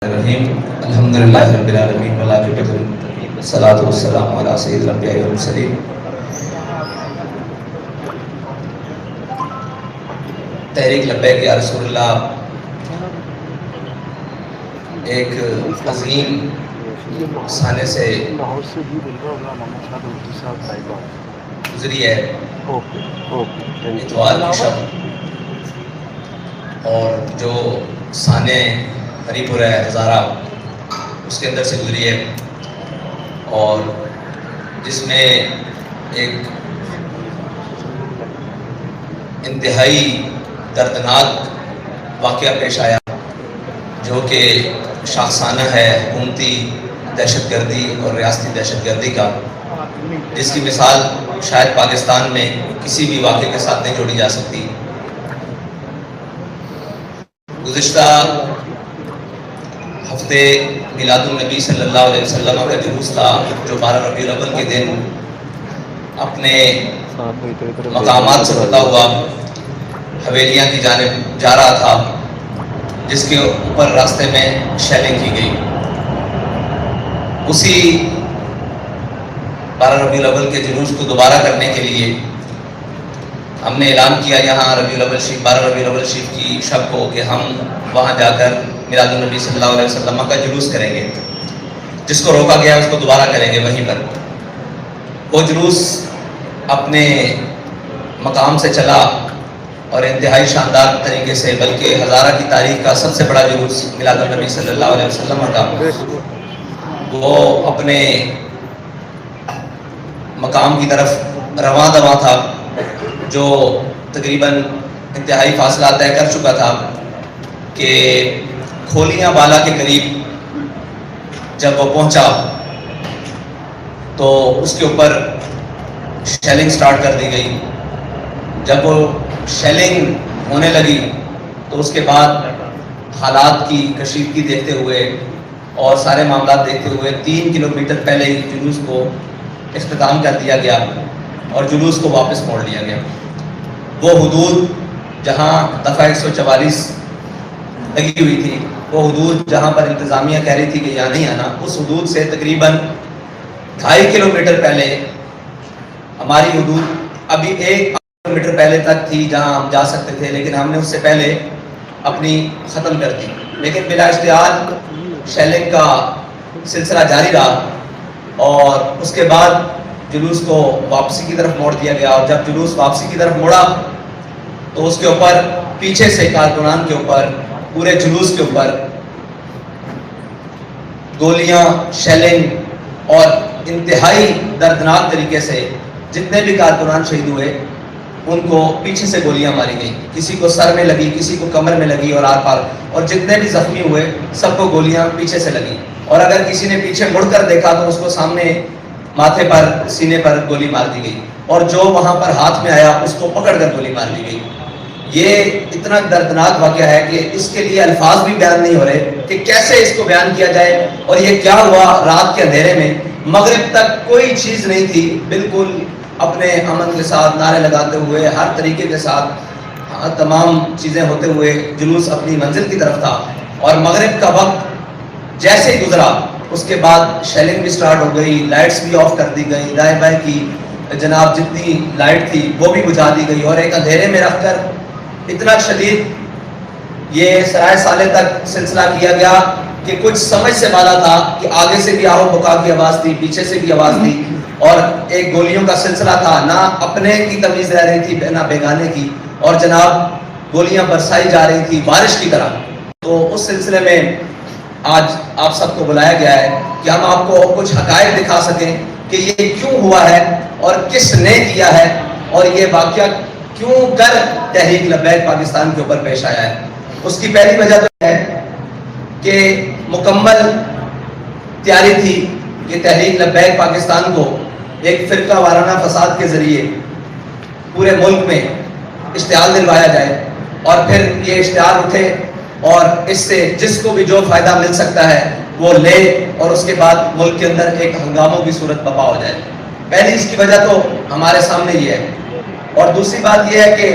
الرحیم الحمدللہ رب العالمین والصلاۃ والسلام علی سید الانبیاء والمرسلین۔ تحریک لبیک یا رسول اللہ ایک عظیم سانے سے گزری ہے اتوار کی شب، اور جو سانے ہری پور ہے ہزارہ اس کے اندر سے گزری ہے، اور جس میں ایک انتہائی دردناک واقعہ پیش آیا جو کہ شاخسانہ ہے حکومتی دہشت گردی اور ریاستی دہشت گردی کا، جس کی مثال شاید پاکستان میں کسی بھی واقعے کے ساتھ نہیں جوڑی جا سکتی۔ گزشتہ ہفتے میلاد النبی صلی اللہ علیہ وسلم کا جلوس تھا جو 12 ربیع الاول کے دن اپنے مقامات سے ہوتا ہوا حویلیاں کی جانب جا رہا تھا، جس کے اوپر راستے میں شیلنگ کی گئی۔ اسی 12 ربیع الاول کے جلوس کو دوبارہ کرنے کے لیے ہم نے اعلان کیا یہاں 12 ربیع الاول شریف کی شب کو کہ ہم وہاں جا کر میلاد النبی صلی اللہ علیہ وسلم کا جلوس کریں گے، جس کو روکا گیا اس کو دوبارہ کریں گے وہیں پر۔ وہ جلوس اپنے مقام سے چلا اور انتہائی شاندار طریقے سے، بلکہ ہزارہ کی تاریخ کا سب سے بڑا جلوس میلاد النبی صلی اللہ علیہ وسلم کا، وہ اپنے مقام کی طرف رواں دواں تھا، جو تقریباً انتہائی فاصلہ طے کر چکا تھا کہ کھولیاں بالا کے قریب جب وہ پہنچا تو اس کے اوپر شیلنگ سٹارٹ کر دی گئی۔ جب وہ شیلنگ ہونے لگی تو اس کے بعد حالات کی کشیدگی دیکھتے ہوئے اور سارے معاملات دیکھتے ہوئے 3 کلومیٹر پہلے ہی جلوس کو اختتام کر دیا گیا اور جلوس کو واپس موڑ لیا گیا۔ وہ حدود جہاں دفعہ 144 لگی ہوئی تھی، وہ حدود جہاں پر انتظامیہ کہہ رہی تھی کہ یہاں نہیں آنا، اس حدود سے تقریباً 2.5 کلومیٹر پہلے ہماری حدود ابھی 1 کلومیٹر پہلے تک تھی جہاں ہم جا سکتے تھے، لیکن ہم نے اس سے پہلے اپنی ختم کر دی۔ لیکن بلا اشتعال شیلنگ کا سلسلہ جاری رہا اور اس کے بعد جلوس کو واپسی کی طرف موڑ دیا گیا، اور جب جلوس واپسی کی طرف موڑا تو اس کے اوپر پیچھے سے کارکنان کے اوپر، پورے جلوس کے اوپر گولیاں، شیلنگ اور انتہائی دردناک طریقے سے جتنے بھی کارکنان شہید ہوئے ان کو پیچھے سے گولیاں ماری گئی، کسی کو سر میں لگی، کسی کو کمر میں لگی اور آر پار، اور جتنے بھی زخمی ہوئے سب کو گولیاں پیچھے سے لگی، اور اگر کسی نے پیچھے مڑ کر دیکھا تو اس کو سامنے ماتھے پر، سینے پر گولی مار دی گئی، اور جو وہاں پر ہاتھ میں آیا اس کو پکڑ کر گولی مار دی گئی۔ یہ اتنا دردناک واقعہ ہے کہ اس کے لیے الفاظ بھی بیان نہیں ہو رہے کہ کیسے اس کو بیان کیا جائے، اور یہ کیا ہوا رات کے اندھیرے میں، مغرب تک کوئی چیز نہیں تھی، بالکل اپنے امن کے ساتھ نعرے لگاتے ہوئے ہر طریقے کے ساتھ تمام چیزیں ہوتے ہوئے جلوس اپنی منزل کی طرف تھا، اور مغرب کا وقت جیسے ہی گزرا اس کے بعد شیلنگ بھی سٹارٹ ہو گئی، لائٹس بھی آف کر دی گئی، دائیں بائیں کی جناب جتنی لائٹ تھی وہ بھی بجھا دی گئی، اور ایک اندھیرے میں رکھ کر اتنا شدید یہ سرائے سالے تک سلسلہ کیا گیا کہ کچھ سمجھ سے بالا تھا کہ آگے سے بھی آہو بکا کی آواز تھی، پیچھے سے بھی آواز تھی، اور ایک گولیوں کا سلسلہ تھا، نہ اپنے کی تمیز رہ رہی تھی نہ بیگانے کی، اور جناب گولیاں برسائی جا رہی تھی بارش کی طرح۔ تو اس سلسلے میں آج آپ سب کو بلایا گیا ہے کہ ہم آپ کو کچھ حقائق دکھا سکیں کہ یہ کیوں ہوا ہے اور کس نے کیا ہے، اور یہ واقعہ کیوں کر تحریک لبیک پاکستان کے اوپر پیش آیا ہے۔ اس کی پہلی وجہ تو ہے کہ مکمل تیاری تھی کہ تحریک لبیک پاکستان کو ایک فرقہ وارانہ فساد کے ذریعے پورے ملک میں اشتعال دلوایا جائے، اور پھر یہ اشتعال اٹھے اور اس سے جس کو بھی جو فائدہ مل سکتا ہے وہ لے، اور اس کے بعد ملک کے اندر ایک ہنگاموں کی صورت برپا ہو جائے۔ پہلی اس کی وجہ تو ہمارے سامنے یہ ہے، اور دوسری بات یہ ہے کہ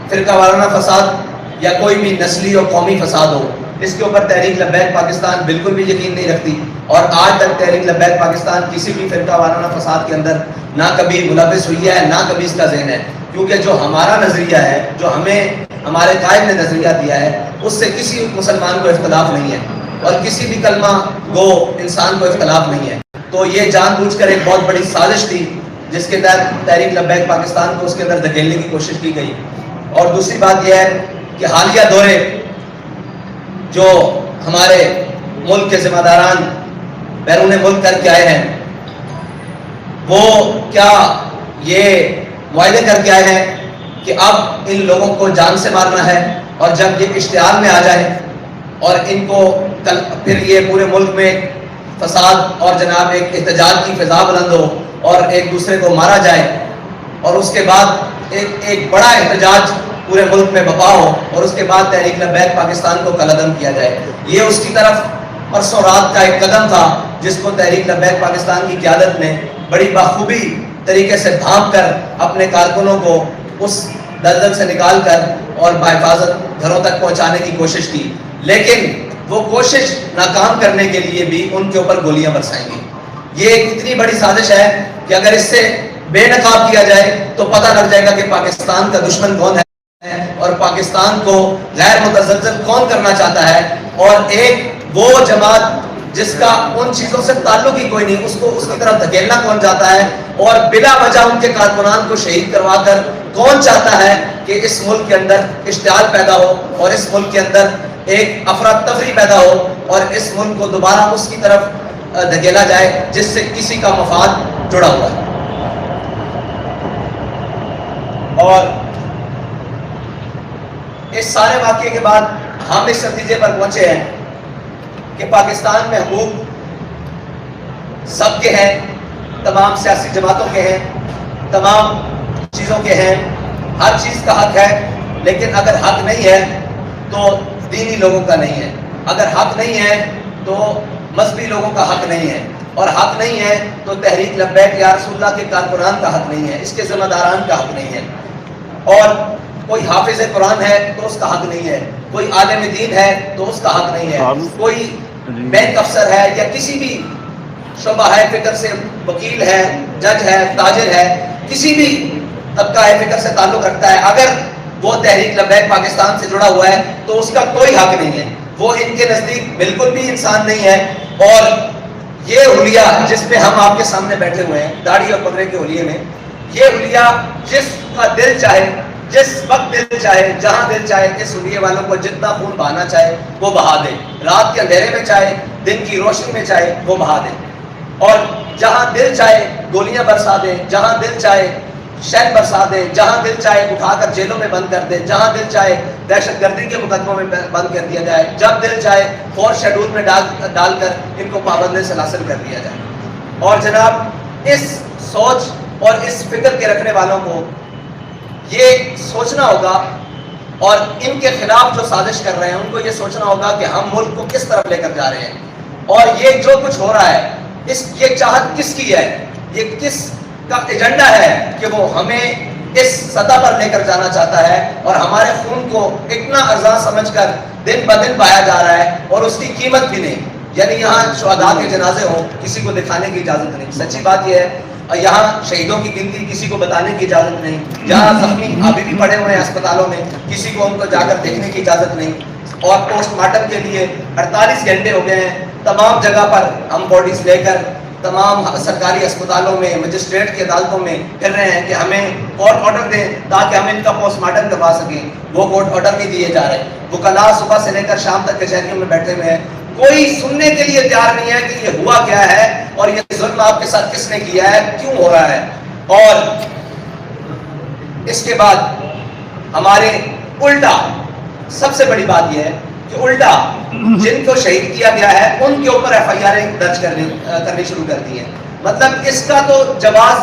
فرقہ وارانہ فساد یا کوئی بھی نسلی اور قومی فساد ہو، اس کے اوپر تحریک لبیک پاکستان بالکل بھی یقین نہیں رکھتی، اور آج تک تحریک لبیک پاکستان کسی بھی فرقہ وارانہ فساد کے اندر نہ کبھی ملوث ہوئی ہے، نہ کبھی اس کا ذہن ہے، کیونکہ جو ہمارا نظریہ ہے، جو ہمیں ہمارے قائد نے نظریہ دیا ہے، اس سے کسی مسلمان کو اختلاف نہیں ہے، اور کسی بھی کلمہ گو انسان کو اختلاف نہیں ہے۔ تو یہ جان بوجھ کر ایک بہت بڑی سازش تھی جس کے تحت تحریک لبیک پاکستان کو اس کے اندر دھکیلنے کی کوشش کی گئی۔ اور دوسری بات یہ ہے کہ حالیہ دورے جو ہمارے ملک کے ذمہ داران بیرون ملک کر کے آئے ہیں، وہ کیا یہ معاہدے کر کے آئے ہیں کہ اب ان لوگوں کو جان سے مارنا ہے، اور جب یہ اشتعال میں آ جائے اور ان کو پھر یہ پورے ملک میں فساد اور جناب ایک احتجاج کی فضا بلند ہو اور ایک دوسرے کو مارا جائے، اور اس کے بعد ایک بڑا احتجاج پورے ملک میں بپا ہو، اور اس کے بعد تحریک لبیک پاکستان کو قلعدم کیا جائے۔ یہ اس کی طرف پرسوں رات کا ایک قدم تھا جس کو تحریک لبیک پاکستان کی قیادت نے بڑی بخوبی طریقے سے دھانپ کر اپنے کارکنوں کو اس دلدل سے نکال کر اور بحفاظت گھروں تک پہنچانے کی کوشش کی، لیکن وہ کوشش ناکام کرنے کے لیے بھی ان کے اوپر گولیاں برسائیں گی۔ یہ ایک اتنی بڑی سازش ہے کہ اگر اس سے بے نقاب کیا جائے تو پتہ لگ جائے گا کہ پاکستان کا دشمن کون ہے اور پاکستان کو غیر متزلزل کون کرنا چاہتا ہے، اور ایک وہ جماعت جس کا ان چیزوں سے تعلق ہی کوئی نہیں، اس کو اس کی طرف دھکیلنا کون چاہتا ہے، اور بلا وجہ ان کے کارکنان کو شہید کروا کر کون چاہتا ہے کہ اس ملک کے اندر اشتعال پیدا ہو، اور اس ملک کے اندر ایک افراتفری پیدا ہو، اور اس ملک کو دوبارہ اس کی طرف دھکیلا جائے جس سے کسی کا مفاد جڑا ہوا ہے۔ اور اس سارے واقعے کے بعد ہم اس نتیجے پر پہنچے ہیں کہ پاکستان میں حقوق سب کے ہیں، تمام سیاسی جماعتوں کے ہیں، تمام چیزوں کے ہیں، ہر چیز کا حق ہے، لیکن اگر حق نہیں ہے تو دینی لوگوں کا نہیں ہے، اگر حق نہیں ہے تو مذہبی لوگوں کا حق نہیں ہے، اور حق نہیں ہے تو تحریک لبیک یا رسول اللہ کے کارکنان کا حق نہیں ہے، اس کے ذمہ داران کا حق نہیں ہے، اور کوئی حافظ قرآن ہے تو اس کا حق نہیں ہے، کوئی عالم دین ہے تو اس کا حق نہیں ہے، کوئی بینک افسر ہے یا کسی بھی شعبہ ہے فکر سے وکیل ہے، جج ہے، تاجر ہے، کسی بھی طبقہ ہے فکر سے تعلق رکھتا ہے، اگر وہ تحریک لبیک پاکستان سے جڑا ہوا ہے تو اس کا کوئی حق نہیں ہے، وہ ان کے نزدیک بالکل بھی انسان نہیں ہے۔ اور یہ حلیہ جس پہ ہم آپ کے سامنے بیٹھے ہوئے ہیں، داڑھی اور پگڑے کے حلیے میں، یہ حلیہ جس کا دل چاہے، جس وقت دل چاہے، جہاں دل چاہے، اس حلیے والوں کو جتنا خون بہانا چاہے وہ بہا دے، رات کے اندھیرے میں چاہے، دن کی روشنی میں چاہے وہ بہا دے، اور جہاں دل چاہے گولیاں برسا دے، جہاں دل چاہے شہد برسا دے، جہاں دل چاہے اٹھا کر جیلوں میں بند کر دے، جہاں دل چاہے دہشت گردی کے مقدموں میں بند کر دیا جائے، جب دل چاہے فورس شیڈول میں ڈال کر ان کو پابند سلاسل کر دیا جائے۔ اور جناب اس سوچ اور اس فکر کے رکھنے والوں کو یہ سوچنا ہوگا، اور ان کے خلاف جو سازش کر رہے ہیں ان کو یہ سوچنا ہوگا کہ ہم ملک کو کس طرف لے کر جا رہے ہیں، اور یہ جو کچھ ہو رہا ہے یہ چاہت کس کی ہے، یہ کس کا ایجنڈا ہے کہ وہ ہمیں اس سطح پر لے کر جانا چاہتا ہے، اور ہمارے خون کو اتنا ارزاں سمجھ کر دن بدن پایا جا رہا ہے، اور اس کی قیمت بھی نہیں، یعنی یہاں شہداء کے جنازے ہوں کسی کو دکھانے کی اجازت نہیں، سچی بات یہ ہے، یہاں شہیدوں کی گنتی کسی کو بتانے کی اجازت نہیں، جہاں زخمی ابھی بھی پڑے ہوئے ہیں اسپتالوں میں کسی کو ان کو جا کر دیکھنے کی اجازت نہیں، اور پوسٹ مارٹم کے لیے 48 گھنٹے ہو گئے ہیں، تمام جگہ پر ہم باڈیز لے کر تمام سرکاری اسپتالوں میں، مجسٹریٹ کی عدالتوں میں پھر رہے ہیں کہ ہمیں کورٹ آرڈر دیں تاکہ ہم ان کا پوسٹ مارٹم کروا سکیں، وہ کورٹ آرڈر نہیں دیے جا رہے، وکلاء صبح سے لے کر شام تک کچہریوں میں بیٹھے ہوئے ہیں، کوئی سننے کے لیے تیار نہیں ہے کہ یہ ہوا کیا ہے اور یہ ظلم آپ کے ساتھ کس نے کیا ہے، کیوں ہو رہا ہے۔ اور اس کے بعد ہمارے الٹا سب سے بڑی بات یہ ہے کہ الٹا جن کو شہید کیا گیا ہے ان کے اوپر ایف آئی آر درج کرنی شروع کر دی ہے۔ مطلب اس کا تو جواز،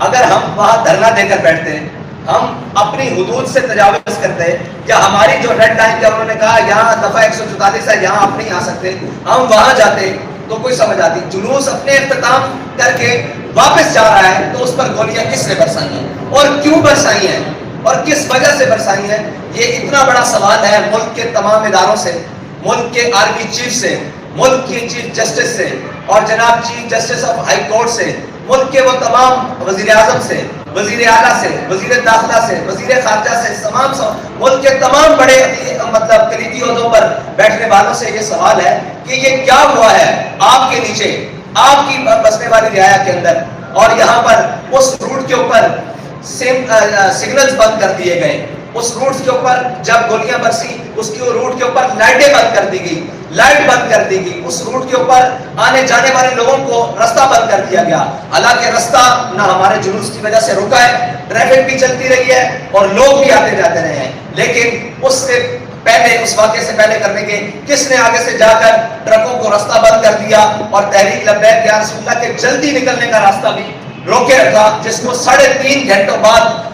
اگر ہم وہاں دھرنا دے کر بیٹھتے ہیں، ہم اپنی حدود سے تجاوز کرتے ہیں، یا ہماری جو ریڈ لائن کا انہوں نے کہا یہاں دفعہ 144 ہے یہاں آپ نہیں آ سکتے، ہم وہاں جاتے تو کوئی سمجھ آتی، جلوس اپنے اختتام کر کے واپس جا رہا ہے تو اس پر گولیاں کس نے برسائی ہیں اور کیوں برسائی ہیں اور کس وجہ سے برسائی ہیں، یہ اتنا بڑا سوال ہے ملک کے تمام اداروں سے، ملک کے آرمی چیف سے، ملک کی چیف جسٹس سے اور جناب chief justice of high court سے، ملک کے وہ تمام وزیر اعظم سے، وزیر اعلیٰ سے، وزیر داخلہ سے، وزیر خارجہ سے، تمام ملک کے تمام بڑے مطلب کلیدی عہدوں پر بیٹھنے والوں سے یہ سوال ہے کہ یہ کیا ہوا ہے آپ کے نیچے، آپ کی بسنے والی رعایا کے اندر، اور یہاں پر اس روٹ کے اوپر سگنلز بند کر دیے گئے، اس روٹ کے اوپر جب گولیاں برسی اس کی روٹ کے اوپر لائٹیں بند کر دی گئی، لائٹ بند کر دی گئی، اس روٹ کے اوپر آنے جانے والے لوگوں کو رستہ بند کر دیا گیا۔ حالانکہ رستہ نہ ہمارے جلوس کی وجہ سے رکا ہے، ٹریفک بھی چلتی رہی ہے اور لوگ بھی آتے جاتے رہے ہیں، لیکن اس سے پہلے، اس واقعے سے پہلے کرنے کے کس نے آگے سے جا کر ٹرکوں کو رستہ بند کر دیا اور تحریک لبیک یا رسول اللہ کے جلدی نکلنے کا راستہ بھی روکے رکھا، جس کو 3.5 گھنٹوں بعد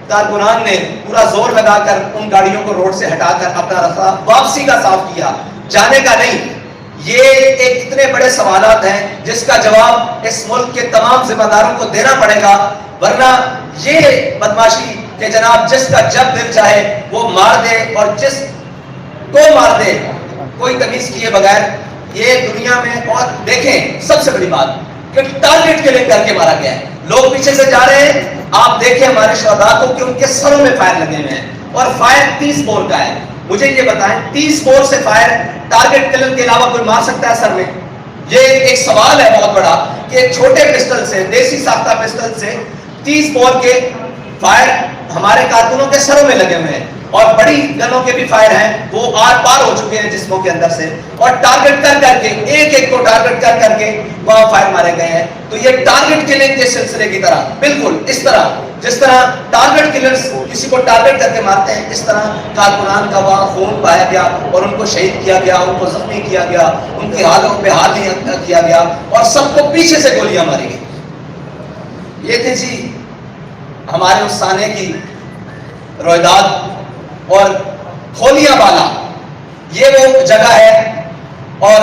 کارکنان نے پورا زور لگا کر ان گاڑیوں کو روڈ سے ہٹا کر اپنا راستہ واپسی کا صاف کیا، جانے کا نہیں۔ یہ ایک اتنے بڑے سوالات ہیں جس کا جواب اس ملک کے تمام ذمہ داروں کو دینا پڑے گا، ورنہ یہ بدماشی کہ جناب جس کا جب دل چاہے وہ مار دے اور جس کو مار دے کوئی تمیز کیے بغیر، یہ دنیا میں۔ اور دیکھیں سب سے بڑی بات کہ ٹارگٹ کے لیے کر کے مارا گیا ہے، لوگ پیچھے سے جا رہے ہیں، آپ دیکھیں ہمارے شہداء کو کہ ان کے سروں میں فائر لگے ہوئے ہیں، اور فائر 30 بور کا ہے۔ مجھے یہ بتائیں 30 بور سے فائر ٹارگٹ کلر کے علاوہ کوئی مار سکتا ہے سر میں؟ یہ ایک سوال ہے بہت بڑا کہ ایک چھوٹے پسٹل سے، دیسی ساختہ پسٹل سے 30 بور کے فائر ہمارے کارکنوں کے سروں میں لگے ہوئے ہیں، اور بڑی گنوں کے بھی فائر ہیں، وہ آر پار ہو چکے ہیں جسموں کے اندر سے، اور ٹارگٹ کر کر کے ایک ایک کو ٹارگٹ کر کر کے وہاں فائر مارے گئے ہیں۔ تو یہ ٹارگٹ کلنگ کے سلسلے کی طرح، بالکل اس طرح جس طرح ٹارگٹ کلرز کسی کو ٹارگٹ کر کے مارتے ہیں، اس طرح کارکنان کا وہاں خون پایا گیا اور ان کو شہید کیا گیا، ان کو زخمی کیا گیا، ان کی حالوں پہ ہاتھ کیا گیا، اور سب کو پیچھے سے گولیاں ماری گئی۔ یہ تھے جی ہمارے اس سانے کی رویداد، اور کھولیاں والا یہ وہ جگہ ہے اور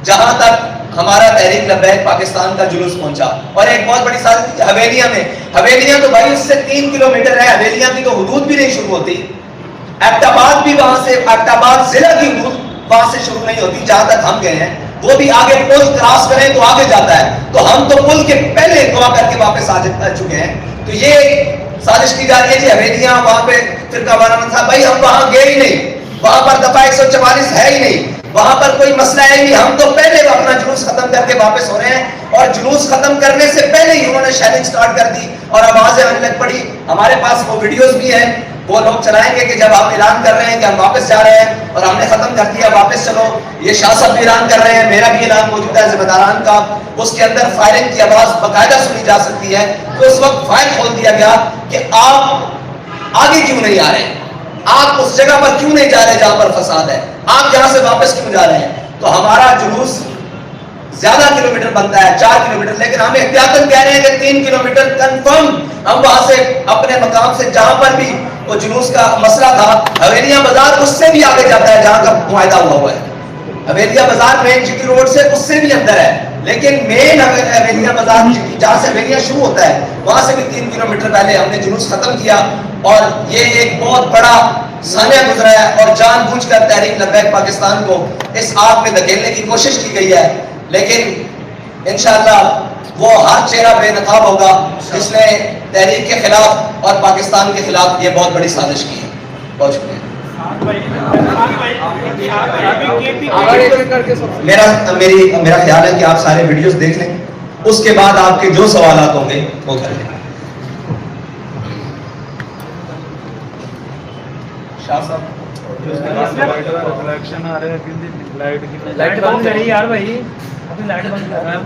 جہاں تک ہمارا تحریک لبیک پاکستان کا جلوس پہنچا۔ اور ایک بہت بڑی سازش حویلیاں میں، حویلیاں تو بھائی اس سے 3 کلومیٹر ہے، حویلیاں کی تو حدود بھی نہیں شروع ہوتی، ایبٹ آباد بھی وہاں سے، ایبٹ آباد ضلع کی حدود وہاں سے شروع نہیں ہوتی جہاں تک ہم گئے ہیں، وہ بھی آگے پل کراس کریں تو آگے جاتا ہے، تو ہم تو پل کے پہلے دعا کر کے واپس آ چکے ہیں۔ تو یہ سازش کی جا رہی ہے جی حویلیاں وہاں پہ فرقہ وارانہ تھا، بھائی ہم وہاں گئے ہی نہیں، وہاں پر دفعہ 144 ہے ہی نہیں، وہاں پر کوئی مسئلہ ہے ہی نہیں، ہم تو پہلے اپنا جلوس ختم کر کے واپس ہو رہے ہیں، اور جلوس ختم کرنے سے پہلے ہی انہوں نے شیلنگ سٹارٹ کر دی اور آوازیں آنے لگ پڑی۔ ہمارے پاس وہ ویڈیوز بھی ہیں، وہ لوگ چلائیں گے کہ جب آپ اعلان کر رہے ہیں کہ ہم واپس جا رہے ہیں اور ہم نے ختم کر دیا واپس چلو، یہ شاہ صاحب بھی اعلان کر رہے ہیں، میرا بھی اعلان موجود ہے ذمہ داران کا، اس کے اندر فائرنگ کی آواز باقاعدہ سنی جا سکتی ہے۔ تو اس وقت فائر کھول دیا گیا کہ آپ آگے کیوں نہیں آ رہے، آپ اس جگہ پر کیوں نہیں جا رہے جہاں پر فساد ہے، آپ یہاں سے واپس کیوں جا رہے ہیں؟ تو ہمارا جلوس زیادہ کلومیٹر بنتا ہے، 4 کلومیٹر، لیکن ہم احتیاطاً کہہ رہے ہیں کہ 3 کلومیٹر کنفرم ہم وہاں سے اپنے مقام سے جہاں پر بھی وہ جلوس کا مسئلہ تھا، حویلیاں بازار اس سے بھی آگے جاتا ہے جہاں کا معاہدہ ہوا ہے، حویلیاں بازار مین جی ٹی روڈ سے اس سے بھی اندر ہے، لیکن مین حویلیاں بازار جہاں سے حویلیاں شروع ہوتا ہے وہاں سے بھی 3 کلومیٹر پہلے ہم نے جلوس ختم کیا، اور یہ ایک بہت بڑا سانحہ گزرا ہے، اور جان بوجھ کر تحریک لبیک پاکستان کو اس آگ میں دھکیلنے کی کوشش کی گئی ہے، لیکن انشاءاللہ وہ ہر چہرہ بے نقاب ہوگا جس نے تحریک کے خلاف اور پاکستان کے خلاف یہ بہت بڑی سازش کی ہے۔ بہت شکریہ۔ میرا خیال ہے کہ آپ سارے ویڈیوز دیکھ لیں، اس کے بعد آپ کے جو سوالات ہوں گے وہ کر لیں۔ شاہ صاحب لائٹ بند کری یار بھائی، لائٹ بند کر، لائٹ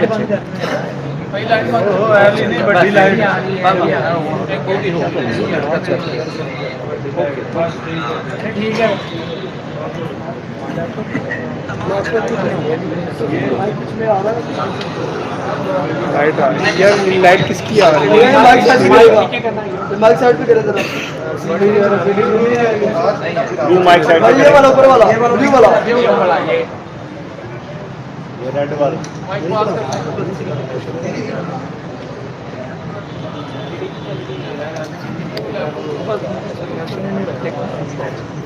بند کر، ٹھیک ہے۔ لائٹ کس کی آ رہی ہے؟ مائک سائڈ پہ کرے ذرا، مائک سائڈ پہ، یہ والا اوپر والا، بلیو والا، یہ ریڈ والا۔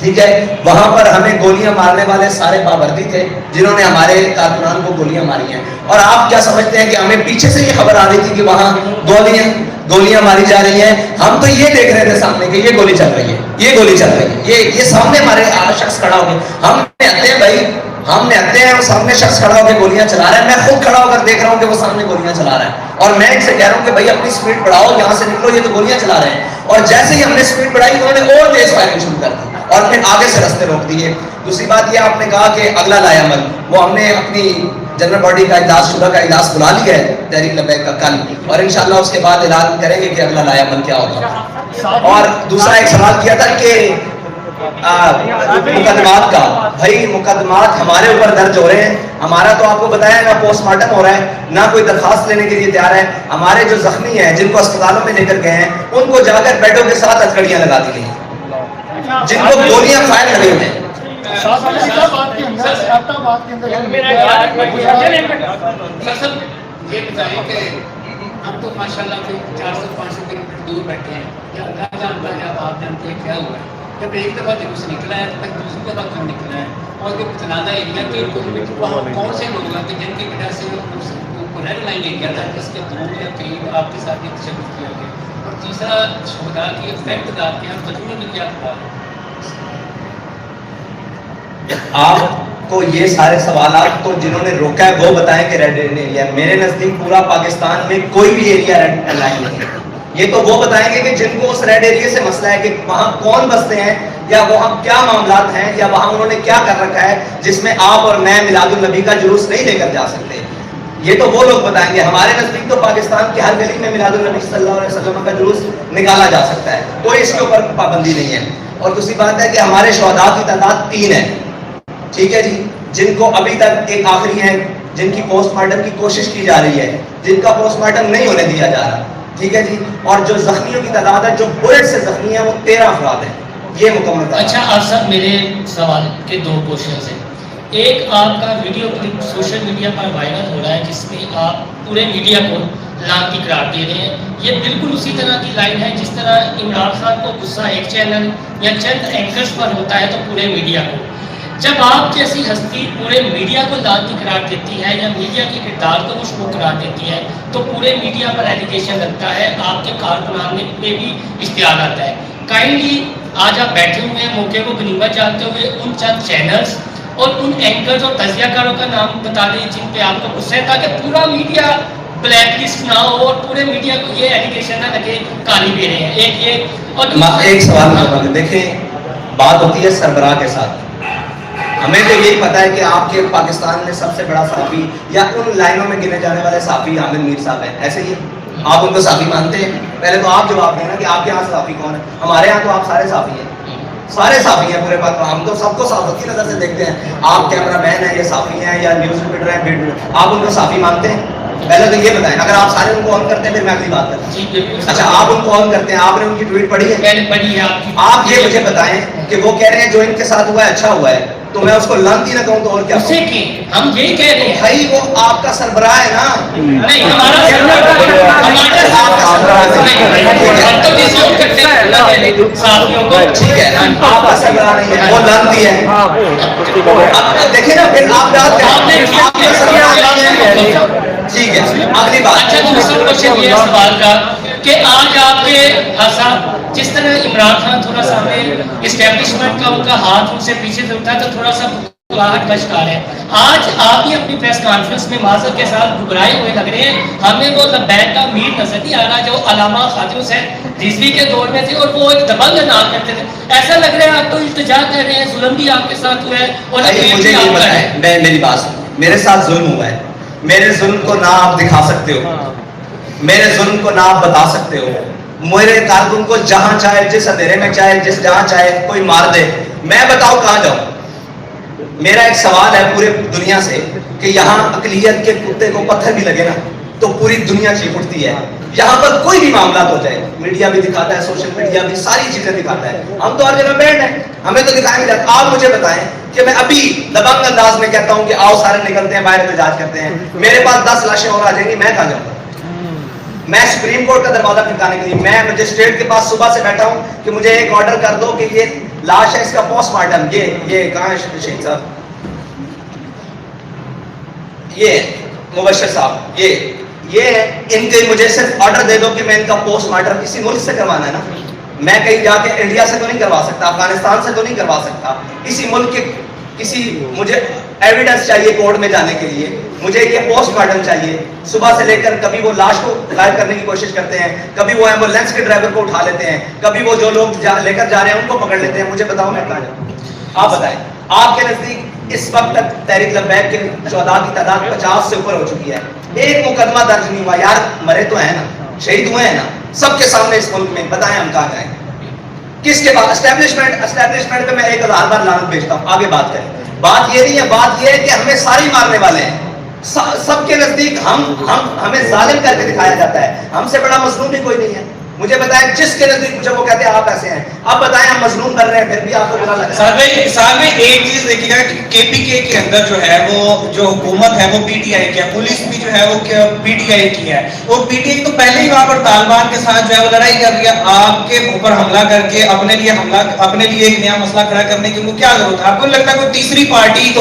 ٹھیک ہے, وہاں پر ہمیں گولیاں مارنے والے سارے پابندی تھے جنہوں نے ہمارے کارکنان کو گولیاں ماری ہیں. اور آپ کیا سمجھتے ہیں کہ ہمیں پیچھے سے یہ خبر آ رہی تھی کہ وہاں گولیاں ماری جا رہی ہیں؟ ہم تو یہ دیکھ رہے تھے سامنے کہ یہ گولی چل رہی ہے, یہ گولی چل رہی ہے, یہ سامنے ہمارے شخص کھڑا ہو گیا. ہم آتے ہیں بھائی, ہم نے آتے ہیں اور سامنے شخص کھڑا ہو کے گولیاں چلا رہا ہے. میں خود کھڑا ہو کر دیکھ رہا ہوں کہ وہ سامنے گولیاں چلا رہا ہے, اور میں ان سے کہہ رہا ہوں کہ بھائی اپنی سپیڈ بڑھاؤ, یہاں سے نکلو, یہ تو گولیاں چلا رہے ہیں. اور جیسے ہی ہم نے سپیڈ بڑھائی انہوں نے اور تیز فائرنگ شروع کر دی اور پھر آگے سے رستے روک دیے. دوسری بات یہ آپ نے کہا کہ اگلا لائے عمل, وہ ہم نے اپنی جنرل باڈی کا اجلاس شدہ کا اجلاس بلا لیا ہے تحریک لبیک کا کل, اور انشاءاللہ اس کے بعد اعلان کریں گے کہ اگلا لائے عمل کیا ہوگا. اور دوسرا ایک سوال کیا تھا کہ مقدمات کا. بھائی مقدمات ہمارے اوپر درج ہو رہے ہیں, ہمارا تو آپ کو بتایا نہ پوسٹ مارٹم ہو رہا ہے, نہ کوئی درخواست لینے کے لیے تیار ہے. ہمارے جو زخمی ہیں جن کو اسپتالوں میں لے کر گئے ہیں ان کو جا کر بیڈوں کے ساتھ ہتھکڑیاں لگا دی گئی, جن کو گولیاں فائر لگے ہوئے ہیں. ہم تو ماشاء اللہ 400-500 کلو میٹر دور بیٹھے ہیں, یا اللہ جانتا ہے, اب آپ جانتے ہیں کیا ہوا ہے. جب ایک دفعہ جب سے نکلا ہے تک دوسری دفعہ کم نکلا ہے, اور جو تنازع ایریا 3 کلو میٹر وہاں کون سے لوگ ہیں کہ جن کی وجہ سے ریڈ لائن ایریا تھا جس کے دور یا قریب آپ کے ساتھ ایک تشدد کیا گیا, اور تیسرا شہداء کی افیکٹ دار کے ہم تجربے میں کیا تھا. آپ کو یہ سارے سوالات تو جنہوں نے روکا ہے وہ بتائیں کہ ریڈ ایریا. میرے نزدیک پورا پاکستان میں کوئی بھی ایریا ریڈ لائن نہیں ہے. یہ تو وہ بتائیں گے کہ جن کو اس ریڈ ایریا سے مسئلہ ہے کہ وہاں کون بستے ہیں, یا وہاں کیا معاملات ہیں, یا وہاں انہوں نے کیا کر رکھا ہے جس میں آپ اور میں میلاد النبی کا جلوس نہیں لے کر جا سکتے. یہ تو وہ لوگ بتائیں گے. ہمارے نزدیک تو پاکستان کی ہر گلی میں میلاد النبی صلی اللہ علیہ وسلم کا جلوس نکالا جا سکتا ہے, کوئی اس کے اوپر پابندی نہیں ہے. اور دوسری بات ہے کہ ہمارے شہداء کی تعداد 3 ہے, ٹھیک ہے جی, جن کو ابھی تک ایک آخری ہے جن کی پوسٹ مارٹم کی کوشش کی جا رہی ہے, جن کا پوسٹ مارٹم نہیں ہونے دیا جا رہا, ٹھیک ہے جی. اور جو زخمیوں کی تعداد ہے, جو بلٹ سے زخمی ہیں, وہ 13 افراد ہیں. یہ مکمل. اچھا آپ صاحب, میرے سوال کے 2 کوشچنز ہیں. ایک آپ کا ویڈیو کلپ سوشل میڈیا پر وائرل ہو رہا ہے جس میں آپ پورے میڈیا کو لانتی قرار دے رہے ہیں. یہ بالکل اسی طرح کی لائن ہے جس طرح عمران خان کو غصہ ایک چینل یا چند اینکرز پر ہوتا ہے تو پورے میڈیا کو. جب آپ جیسی ہستی پورے میڈیا کو لانتی قرار دیتی ہے یا میڈیا کے کردار کو مشکوک قرار دیتی ہے تو پورے میڈیا پر ایلیگیشن لگتا ہے, آپ کے کارکنان میں بھی اشتعال آتا ہے. کائنڈلی آج آپ بیٹھے ہوئے ہیں موقع کو غنیمت جانتے ہوئے ان چند چینلز اور ان اینکرز اور تجزیہ کاروں کا نام بتا دیں جن پہ آپ کو غصہ ہے, تاکہ پورا میڈیا بلیک لسٹ نہ ہو اور پورے میڈیا کو یہ ایلیگیشن نہ لگے کالی بھی رہے ہیں. ایک یہ اور ایک سوال دیکھیں, بات ہوتی ہے سربراہ کے ساتھ. ہمیں تو یہی پتا ہے کہ آپ کے پاکستان میں سب سے بڑا صحافی یا ان لائنوں میں گنے جانے والے صحافی عامر میر صاحب ہیں, ایسے ہی آپ ان کو صحافی مانتے ہیں؟ پہلے تو آپ جواب دیں نا کہ آپ کے یہاں صحافی کون ہے. ہمارے یہاں تو آپ سارے صحافی ہیں, سارے صحافی ہیں پورے پاکستان. ہم تو سب کو صحافت کی نظر سے دیکھتے ہیں. آپ کیمرہ مین ہیں, یہ صحافی ہیں, یا نیوز رپورٹر ہیں, آپ ان کو صحافی مانتے ہیں؟ پہلے تو یہ بتائیں. اگر آپ سارے ان کو آن کرتے ہیں پھر میں اگلی بات کرتا ہوں. اچھا, آپ ان کو آن کرتے ہیں, آپ نے ان کی ٹویٹ پڑھی ہے؟ آپ یہ مجھے بتائیں کہ وہ کہہ رہے ہیں جو ان کے ساتھ ہوا ہے اچھا ہوا ہے, تو میں اس کو لانتی نہ کہوں تو اور کیا کہوں؟ ہم یہی کہہ رہے ہیں بھائی وہ آپ کا سربراہ ہے نا. نہیں, ہمارا ٹھیک ہے, آپ کا سربراہ نہیں ہے, وہ لانتی ہے. اب دیکھیں نا پھر آپ بات ٹھیک ہے. اگلی بات. اچھا, دوسرا کوشچن یہ سوال کا کہ آج آپ کے حساب جس طرح عمران خان تھوڑا سا ہمیں اسٹیبلشمنٹ کا ان کا ہاتھ ان سے پیچھے سے اٹھا تو تھوڑا سا گھبراہٹ کا شکار ہے. آج آپ ہی اپنی پریس کانفرنس میں معذرت کے ساتھ گھبرائے ہوئے لگ رہے ہیں. ہمیں وہ لبیک کا میر نظر نہیں آ رہا جو علامہ خواجہ حسین رضوی کے دور میں تھے اور وہ ایک دبنگ انداز کرتے تھے. ایسا لگ رہا ہے آپ تو التجا کر رہے ہیں, ظلم بھی آپ کے ساتھ ہوا ہے. اور مجھے یہ پتا ہے, میں میری بات, میرے ساتھ ظلم ہوا ہے. میرے ظلم کو نہ آپ دکھا سکتے ہو, میرے ظلم کو نہ آپ بتا سکتے ہو. میرے کارکن کو جہاں چاہے, جس اندھیرے میں چاہے, جس جہاں چاہے کوئی مار دے, میں بتاؤ کہاں جاؤں. میرا ایک سوال ہے پورے دنیا سے کہ یہاں اقلیت کے کتے کو پتھر بھی لگے نا تو پوری دنیا چیخ اٹھتی ہے. یہاں پر کوئی بھی معاملات ہو جائے, میڈیا بھی دکھاتا ہے, سوشل میڈیا بھی ساری چیزیں دکھاتا ہے. ہم تو ہر جگہ بینڈ ہیں, ہمیں تو دکھائیں گے. آپ مجھے بتائیں کہ میں ابھی دبنگ انداز میں کہتا ہوں کہ آؤ سارے نکلتے ہیں باہر احتجاج کرتے ہیں, میرے پاس 10 لاشیں اور آ جائیں گی, میں کہاں جاؤں گا؟ میں سپریم کورٹ کا دروازہ کھٹکانے کے لیے میں مجسٹریٹ کے پاس صبح سے بیٹھا ہوں کہ مجھے ایک آرڈر کر دو کہ یہ لاش ہے اس کا پوسٹ مارٹم یہ کہاں ہے شہید صاحب یہ مبشر صاحب یہ ان کے مجھے صرف آرڈر دے دو کہ میں ان کا پوسٹ مارٹم کسی ملک سے کروانا ہے نا میں کہیں جا کے انڈیا سے تو نہیں کروا سکتا افغانستان سے تو نہیں کروا سکتا کسی ملک کے کسی مجھے ایویڈنس چاہیے کورٹ میں جانے کے لیے مجھے یہ پوسٹ مارٹم چاہیے صبح سے لے کر کبھی وہ لاش کو غائب کرنے کی کوشش کرتے ہیں کبھی وہ ایمبولینس کے ڈرائیور کو اٹھا لیتے ہیں کبھی وہ جو لوگ لے کر جا رہے ہیں ان کو پکڑ لیتے ہیں مجھے بتاؤ میں کہاں جاؤں آپ بتائیں آپ کے نزدیک اس وقت تک تحریک لبیک کے شہداء کی تعداد 50 سے اوپر ہو چکی ہے ایک مقدمہ درج نہیں ہوا یار مرے تو ہیں نا شہید ہوئے ہیں نا سب کے سامنے اس ملک میں بتائیں ہم کہاں جائیں کس کے بعد اسٹیبلشمنٹ پہ میں 1000 بار لعنت بھیجتا ہوں آگے بات کریں بات یہ نہیں ہے بات یہ ہے کہ ہمیں ساری مارنے والے ہیں سب کے نزدیک ہمیں ظالم کر کے دکھایا جاتا ہے ہم سے بڑا مظلوم بھی کوئی نہیں ہے مجھے بتائیں جس کے نزدیک مجھے وہ کہتے ہیں آپ ایسے ہیں اب بتائیں ہم مظلوم کر رہے ہیں پھر بھی آپ کو برا لگ رہا ہے ساتھ میں ایک چیز دیکھیے گا کے پی کے کے اندر جو ہے وہ جو حکومت ہے وہ پی ٹی آئی کی ہے پولیس بھی جو ہے وہ پی ٹی آئی کی ہے اور پی ٹی آئی تو پہلے ہی وہاں پر طالبان کے ساتھ جو ہے وہ لڑائی کر رہی ہے آپ کے اوپر حملہ کر کے اپنے لیے ایک نیا مسئلہ کھڑا کرنے کی وہ کیا ضرورت ہے آپ کو لگتا ہے کوئی تیسری پارٹی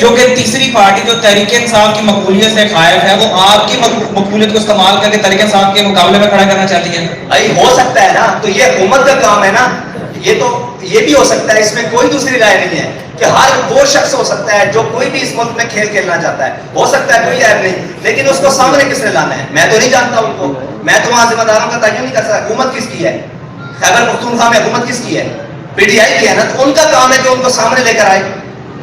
جو کہ تیسری پارٹی جو تحریک انصاف کی مقبولیت سے قائم ہے وہ آپ کی مقبولیت کو استعمال کر کے تحریک انصاف کے مقابلے میں کھڑا کرنا چاہتی ہے بھائی ہو سکتا ہے نا تو یہ حکومت کا کام ہے نا یہ بھی ہو سکتا ہے اس میں کوئی دوسری رائے نہیں ہے کہ ہر وہ شخص ہو سکتا ہے جو کوئی بھی اس ملک میں کھیل کھیلنا چاہتا ہے ہو سکتا ہے کوئی عیب نہیں لیکن اس کو سامنے کس نے لانا ہے میں تو نہیں جانتا ان کو میں تو وہاں ذمہ داروں کا تعین نہیں کر سکتا حکومت کس کی ہے خیبر پختونخوا میں حکومت کس کی ہے پی ٹی آئی کی ہے نا تو ان کا کام ہے کہ ان کو سامنے لے کر آئے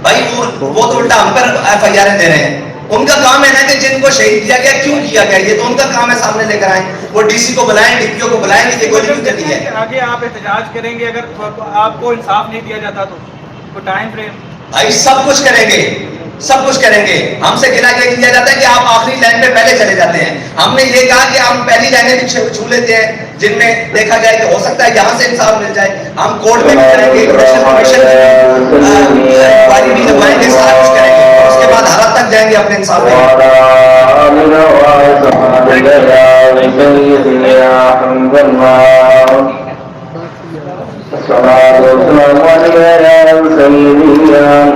بھائی وہ تو الٹا ہم پر ایف آئی آر دے رہے ہیں ان کا کام ہے نا کہ جن کو شہید کیا گیا کیوں کیا گیا یہ تو ان کا کام ہے سامنے لے کر آئیں وہ ڈی سی کو بلائیں ڈی پی او کو بلائیں کہ گولی کیوں چلی ہے آگے آپ احتجاج کریں گے اگر آپ کو انصاف نہیں دیا جاتا تو ٹائم فریم بھائی سب کچھ کریں گے ہم سے گلا کے لیا جاتا ہے کہ آپ آخری لائن پہ پہلے چلے جاتے ہیں ہم نے یہ کہا کہ ہم پہلی لائنیں بھی چھو لیتے ہیں جن میں دیکھا جائے کہ ہو سکتا ہے یہاں سے انصاف مل جائے ہم کورٹ میں بھی کریں گے بھی لگوائیں گے سارا کچھ کریں گے اور اس کے بعد حالت تک جائیں گے اپنے انصاف میں الصلاة والسلام على سيدنا